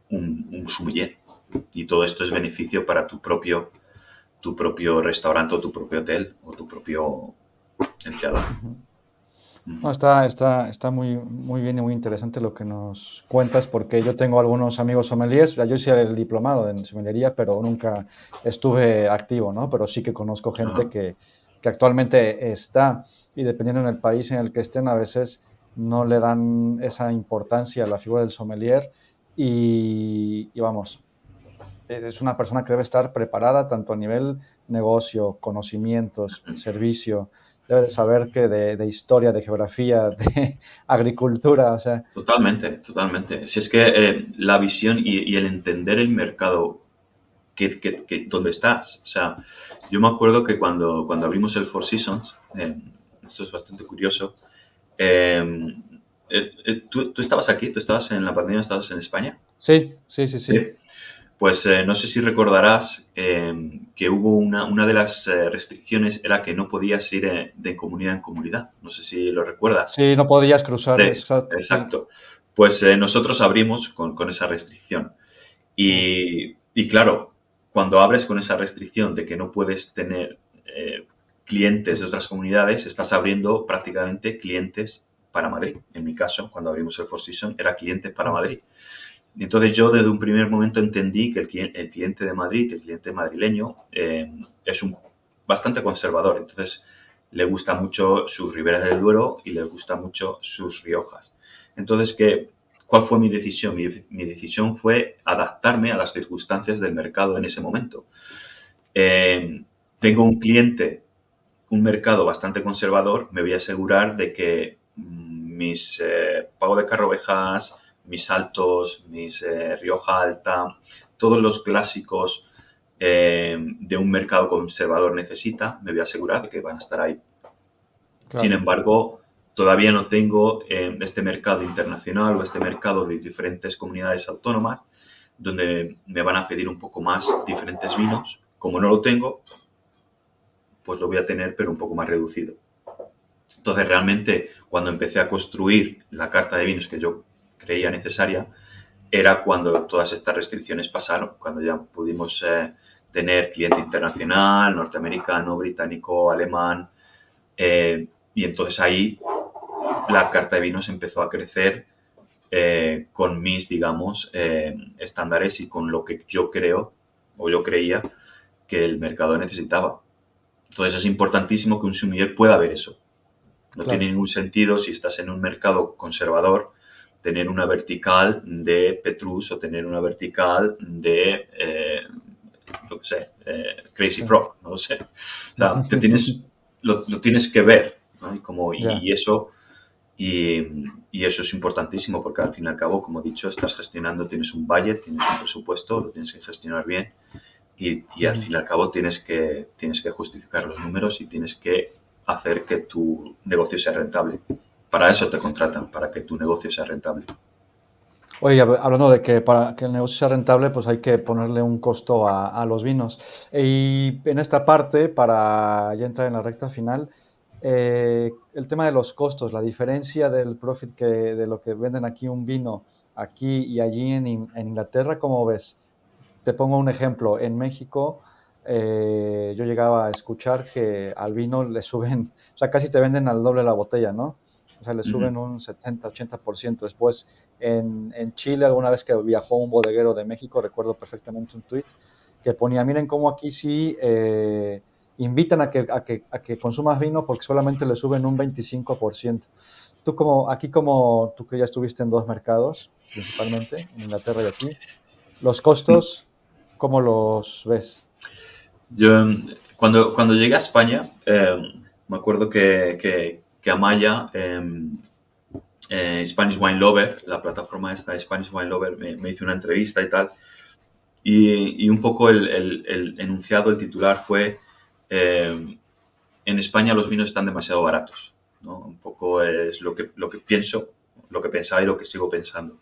un sommelier. Y todo esto es beneficio para tu propio restaurante o tu propio hotel o tu propio empleado. Ujú. No, está muy bien y muy interesante lo que nos cuentas, porque yo tengo algunos amigos sommeliers. Ya yo hice el diplomado en sommelería, pero nunca estuve activo, ¿no? Pero sí que conozco gente Ajá. que actualmente está, y dependiendo en el país en el que estén, a veces no le dan esa importancia a la figura del sommelier, y vamos, es una persona que debe estar preparada tanto a nivel negocio, conocimientos, servicio, debe de saber que de historia, de geografía, de agricultura, o sea. Totalmente, totalmente. Si es que la visión y el entender el mercado donde estás. O sea, yo me acuerdo que cuando abrimos el Four Seasons, esto es bastante curioso, eh, ¿tú estabas aquí? ¿Tú estabas en la pandemia? ¿Estabas en España? Sí, sí, sí, sí. Sí. Pues no sé si recordarás que hubo una de las restricciones era que no podías ir de comunidad en comunidad. No sé si lo recuerdas. Sí, no podías cruzar, Sí, exacto, sí. exacto. Pues nosotros abrimos con esa restricción. Mm, Y claro, cuando abres con esa restricción de que no puedes tener clientes de otras comunidades, estás abriendo prácticamente clientes para Madrid. En mi caso, cuando abrimos el Four Seasons, era clientes para mm, Madrid. Y entonces yo desde un primer momento entendí que el cliente de Madrid, el cliente madrileño, es bastante conservador. Entonces le gusta mucho sus Riberas del Duero y le gusta mucho sus Riojas. Entonces que ¿cuál fue mi decisión? Mi decisión fue adaptarme a las circunstancias del mercado en ese momento. Tengo un cliente, un mercado bastante conservador, me voy a asegurar de que mis Pago de Carrovejas, mis Altos, mis Rioja Alta, todos los clásicos de un mercado conservador necesita, me voy a asegurar de que van a estar ahí. Sin Claro, embargo, todavía no tengo este mercado internacional o este mercado de diferentes comunidades autónomas donde me van a pedir un poco más diferentes vinos. Como no lo tengo, pues lo voy a tener, pero un poco más reducido. Entonces, realmente, cuando empecé a construir la carta de vinos que yo creía necesaria, era cuando todas estas restricciones pasaron, cuando ya pudimos tener cliente internacional, norteamericano, británico, alemán, y entonces ahí la carta de vinos empezó a crecer con mis, digamos, estándares y con lo que yo creo o yo creía que el mercado necesitaba. Entonces es importantísimo que un sommelier pueda ver eso. No tiene claro. ningún sentido si estás en un mercado conservador tener una vertical de Petrus o tener una vertical de, lo que sé, Crazy Sí. Frog, no lo sé. O sea, lo tienes que ver, ¿no? Ya. Y eso es importantísimo porque al fin y al cabo, como he dicho, estás gestionando, tienes un budget, tienes un presupuesto, lo tienes que gestionar bien y al Ujú. fin y al cabo tienes que justificar los números y tienes que hacer que tu negocio sea rentable. Para eso te contratan, para que tu negocio sea rentable. Oye, hablando de que para que el negocio sea rentable, pues hay que ponerle un costo a los vinos. Y en esta parte, para ya entrar en la recta final, el tema de los costos, la diferencia del profit de lo que venden aquí un vino, aquí y allí en Inglaterra, ¿cómo ves? Te pongo un ejemplo. En México, yo llegaba a escuchar que al vino le suben, o sea, casi te venden al doble la botella, ¿no? O sea, le Ujú. suben un 70-80%. Después, en Chile, alguna vez que viajó un bodeguero de México, recuerdo perfectamente un tuit que ponía, miren cómo aquí sí invitan a que consumas vino porque solamente le suben un 25%. Tú que ya estuviste en dos mercados, principalmente, en Inglaterra y aquí, los costos, ¿cómo los ves? Yo, cuando llegué a España, me acuerdo que Amaya, Spanish Wine Lover, la plataforma esta, Spanish Wine Lover, me hizo una entrevista y tal. Y un poco el enunciado, el titular fue, en España los vinos están demasiado baratos, ¿no? Un poco es lo que pienso, lo que pensaba y lo que sigo pensando.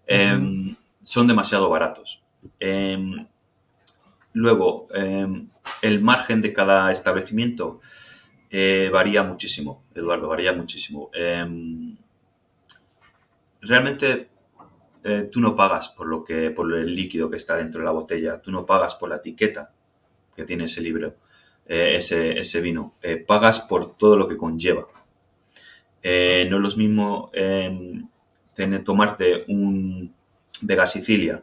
Ujú. Son demasiado baratos. Luego, el margen de cada establecimiento varía muchísimo, Eduardo, varía muchísimo. Realmente tú no pagas por el líquido que está dentro de la botella, tú no pagas por la etiqueta que tiene ese libro, ese vino, pagas por todo lo que conlleva. No es lo mismo tomarte un Vega Sicilia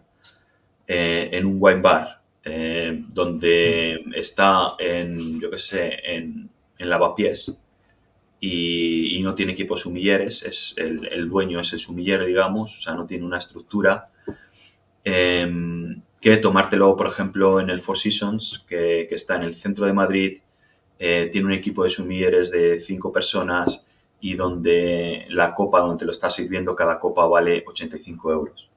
en un wine bar Mm. donde está yo qué sé, en Lavapiés y no tiene equipos sumilleres, el dueño es el sumiller, digamos, o sea, no tiene una estructura, que tomártelo, por ejemplo, en el Four Seasons, que está en el centro de Madrid, tiene un equipo de sumilleres de 5 personas y donde la copa donde te lo estás sirviendo, cada copa vale 85 euros.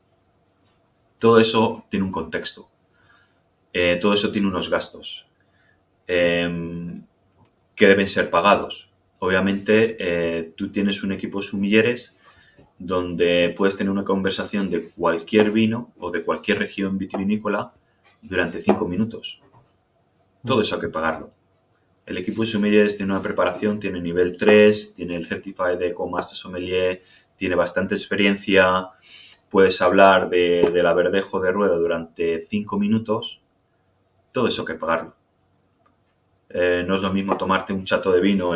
Todo eso tiene un contexto, todo eso tiene unos gastos eh, que deben ser pagados. Obviamente, tú tienes un equipo de sumilleres donde puedes tener una conversación de cualquier vino o de cualquier región vitivinícola durante 5 minutos. Todo Mm. eso hay que pagarlo. El equipo de sommeliers tiene una preparación, tiene nivel 3, tiene el Certified Eco Master Sommelier, tiene bastante experiencia, puedes hablar del averdejo de rueda durante 5 minutos, todo eso hay que pagarlo. No es lo mismo tomarte un chato de vino,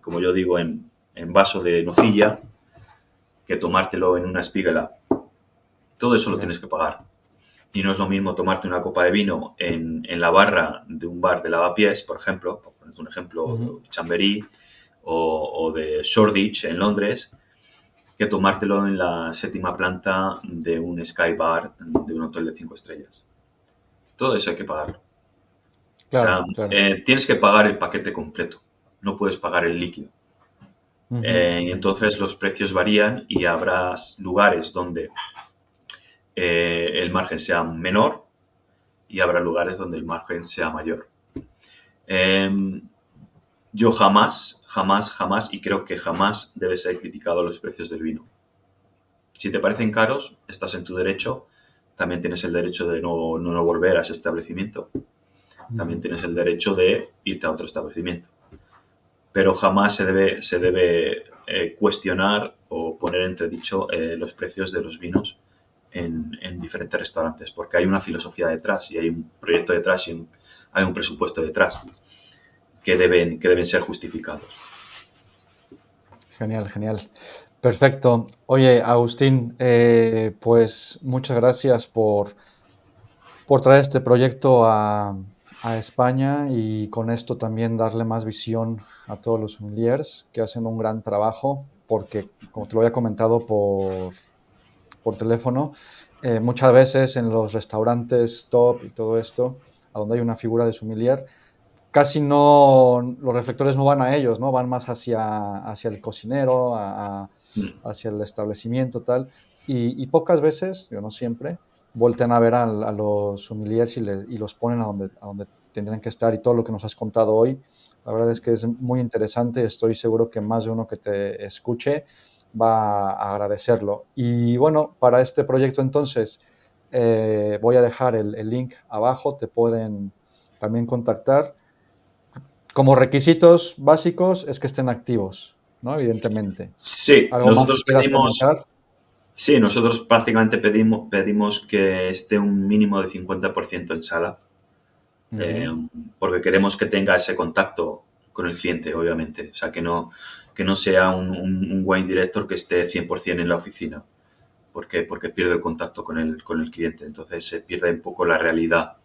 como yo digo, en vaso de nocilla, que tomártelo en una espígula. Todo eso lo Ya. tienes que pagar. Y no es lo mismo tomarte una copa de vino en la barra de un bar de Lavapiés, por ejemplo, por ponerte un ejemplo, Ujú. de Chamberí o de Shoreditch en Londres, que tomártelo en la séptima planta de un Sky Bar de un hotel de 5 estrellas. Todo eso hay que pagarlo. O sea, Claro, claro. tienes que pagar el paquete completo, no puedes pagar el líquido. Ujú, Y entonces los precios varían y habrá lugares donde el margen sea menor y habrá lugares donde el margen sea mayor. Eh, yo jamás, jamás, jamás, y creo que jamás debe ser criticado los precios del vino. Si te parecen caros, estás en tu derecho. También tienes el derecho de no volver a ese establecimiento. También ujú. tienes el derecho de irte a otro establecimiento. Pero jamás se debe cuestionar o poner en entredicho los precios de los vinos en diferentes restaurantes, porque hay una filosofía detrás y hay un proyecto detrás y hay un presupuesto detrás que deben ser justificados. Genial, genial. Perfecto. Oye, Agustín, pues muchas gracias por traer este proyecto a España y con esto también darle más visión a todos los sommeliers que hacen un gran trabajo, porque como te lo había comentado por teléfono, muchas veces en los restaurantes top y todo esto, a donde hay una figura de sommelier, casi no, los reflectores no van a ellos, ¿no? Van más hacia el cocinero, Mm. hacia el establecimiento, tal. Y pocas veces, yo no siempre, voltean a ver a los sommeliers y los ponen a donde tendrían que estar. Y todo lo que nos has contado hoy, la verdad es que es muy interesante. Estoy seguro que más de uno que te escuche va a agradecerlo. Y bueno, para este proyecto entonces, voy a dejar el link abajo, te pueden también contactar. Como requisitos básicos es que estén activos, ¿no? Evidentemente. Sí, ¿Algo más que nosotros quieras pedimos, comentar? sí, nosotros prácticamente pedimos que esté un mínimo de 50% en sala, eh, Ujú, porque queremos que tenga ese contacto con el cliente, obviamente. O sea, que no sea un wine director que esté 100% en la oficina, porque pierde el contacto con el cliente. Entonces se pierde un poco la realidad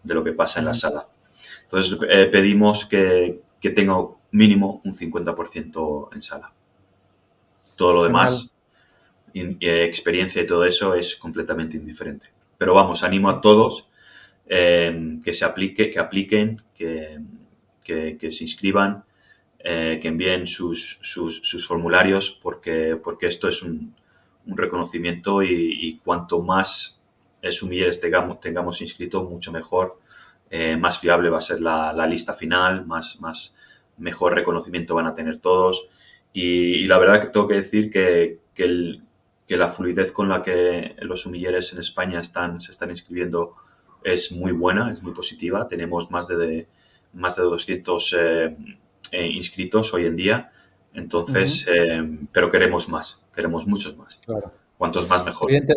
de lo que pasa en la ujú. sala. Entonces pedimos que tenga mínimo un 50% en sala. Todo lo Genial, demás, experiencia y todo eso es completamente indiferente. Pero vamos, animo a todos que apliquen, que se inscriban, que envíen sus formularios, porque esto es un reconocimiento y cuanto más sumilleres tengamos inscrito, mucho mejor, más fiable va a ser la lista final, mejor reconocimiento van a tener todos. Y la verdad que tengo que decir que la fluidez con la que los sumilleres en España se están inscribiendo es muy buena, es muy positiva. Tenemos más de 200 inscritos hoy en día. ujú, Entonces, pero queremos muchos más. claro. Cuantos más, mejor. Evidente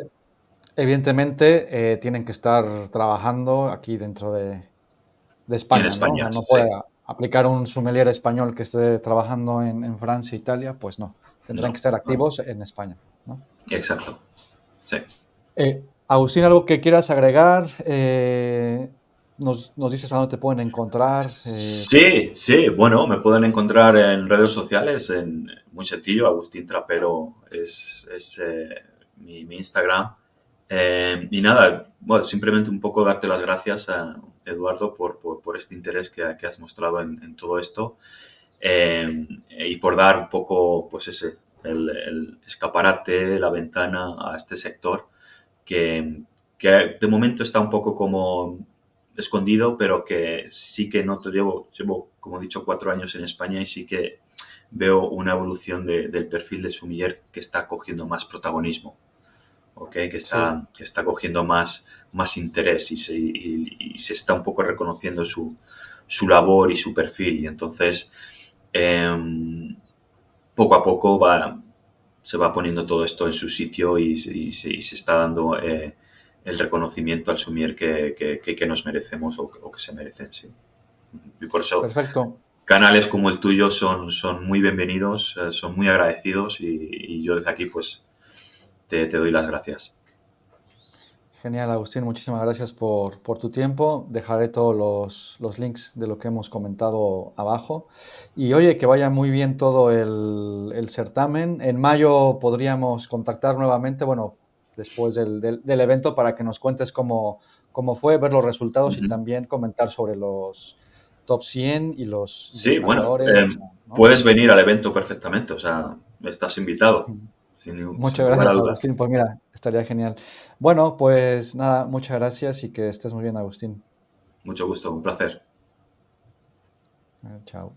evidentemente, tienen que estar trabajando aquí dentro de En España, ¿no? O España, sea, no sí. puede aplicar un sommelier español que esté trabajando en Francia, Italia, pues no. Tendrán que No, estar no. activos en España, ¿no? Exacto. Sí. Agustín, ¿algo que quieras agregar? Nos dices a dónde te pueden encontrar. Sí, sí, bueno, me pueden encontrar en redes sociales, muy sencillo, Agustín Trapero es mi Instagram. Y nada, bueno, simplemente un poco darte las gracias a Eduardo por este interés que has mostrado en todo esto, y por dar un poco, pues el escaparate, la ventana a este sector que, que de momento está un poco como escondido, pero que sí que noto, llevo, como he dicho, 4 años en España y sí que veo una evolución del perfil de sumiller que está cogiendo más protagonismo, ¿ok? Que Sí, está, que está cogiendo más interés y se está un poco reconociendo su labor y su perfil. Y entonces, poco a poco se va poniendo todo esto en su sitio y se está dando el reconocimiento al Sumier que nos merecemos o que se merecen, sí. Y por eso perfecto. canales como el tuyo son muy bienvenidos, son muy agradecidos y yo desde aquí pues te doy las gracias. Genial, Agustín, muchísimas gracias por tu tiempo. Dejaré todos los links de lo que hemos comentado abajo. Y oye, que vaya muy bien todo el certamen. En mayo podríamos contactar nuevamente, bueno, después del evento para que nos cuentes cómo fue, ver los resultados y Ujú. también comentar sobre los top 100 y los Sí, bueno, ganadores, ¿no? puedes venir al evento perfectamente, o sea, estás invitado, sin Muchas lugar a gracias, dudas. Agustín. Pues mira, estaría genial. Bueno, pues nada, muchas gracias y que estés muy bien, Agustín. Mucho gusto, un placer. Chao.